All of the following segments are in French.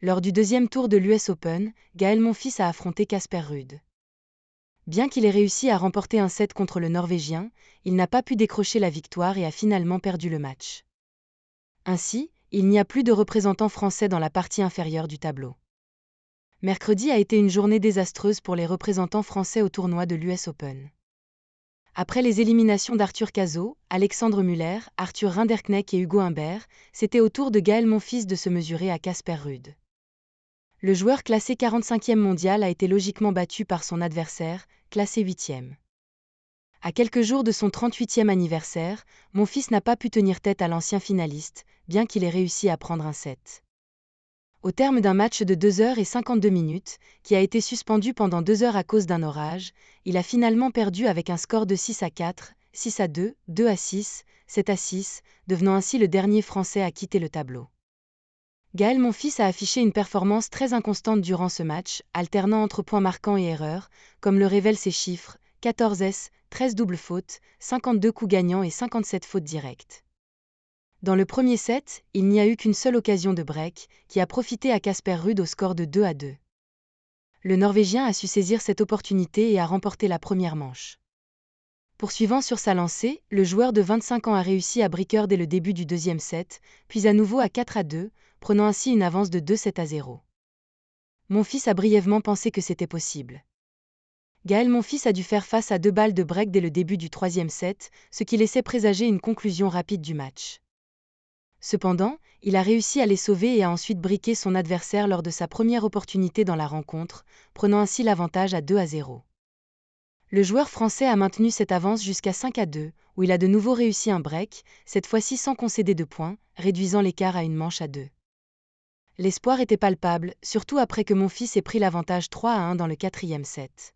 Lors du deuxième tour de l'US Open, Gaël Monfils a affronté Casper Ruud. Bien qu'il ait réussi à remporter un set contre le Norvégien, il n'a pas pu décrocher la victoire et a finalement perdu le match. Ainsi, il n'y a plus de représentants français dans la partie inférieure du tableau. Mercredi a été une journée désastreuse pour les représentants français au tournoi de l'US Open. Après les éliminations d'Arthur Cazaux, Alexandre Muller, Arthur Rinderknecht et Hugo Humbert, c'était au tour de Gaël Monfils de se mesurer à Casper Ruud. Le joueur classé 45e mondial a été logiquement battu par son adversaire, classé 8e. À quelques jours de son 38e anniversaire, Monfils n'a pas pu tenir tête à l'ancien finaliste, bien qu'il ait réussi à prendre un set. Au terme d'un match de 2h52, qui a été suspendu pendant 2 heures à cause d'un orage, il a finalement perdu avec un score de 6-4, 6-2, 2-6, 7-6, devenant ainsi le dernier Français à quitter le tableau. Gaël Monfils a affiché une performance très inconstante durant ce match, alternant entre points marquants et erreurs, comme le révèlent ses chiffres, 14 S, 13 doubles fautes, 52 coups gagnants et 57 fautes directes. Dans le premier set, il n'y a eu qu'une seule occasion de break, qui a profité à Casper Ruud au score de 2-2. Le Norvégien a su saisir cette opportunité et a remporté la première manche. Poursuivant sur sa lancée, le joueur de 25 ans a réussi à breaker dès le début du deuxième set, puis à nouveau à 4-2, prenant ainsi une avance de 2-7-0. Monfils a brièvement pensé que c'était possible. Gaël Monfils a dû faire face à 2 balles de break dès le début du troisième set, ce qui laissait présager une conclusion rapide du match. Cependant, il a réussi à les sauver et a ensuite briqué son adversaire lors de sa première opportunité dans la rencontre, prenant ainsi l'avantage à 2-0. Le joueur français a maintenu cette avance jusqu'à 5-2, où il a de nouveau réussi un break, cette fois-ci sans concéder de points, réduisant l'écart à une manche à 2. L'espoir était palpable, surtout après que Monfils ait pris l'avantage 3-1 dans le quatrième set.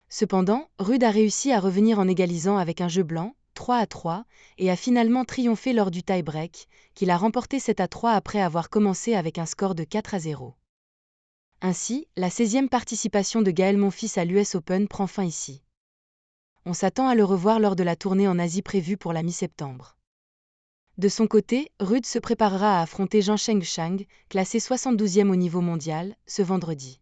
Cependant, Ruud a réussi à revenir en égalisant avec un jeu blanc, 3-3, et a finalement triomphé lors du tie-break, qu'il a remporté 7-3 après avoir commencé avec un score de 4-0. Ainsi, la 16e participation de Gaël Monfils à l'US Open prend fin ici. On s'attend à le revoir lors de la tournée en Asie prévue pour la mi-septembre. De son côté, Ruud se préparera à affronter Zheng Chang, classé 72e au niveau mondial, ce vendredi.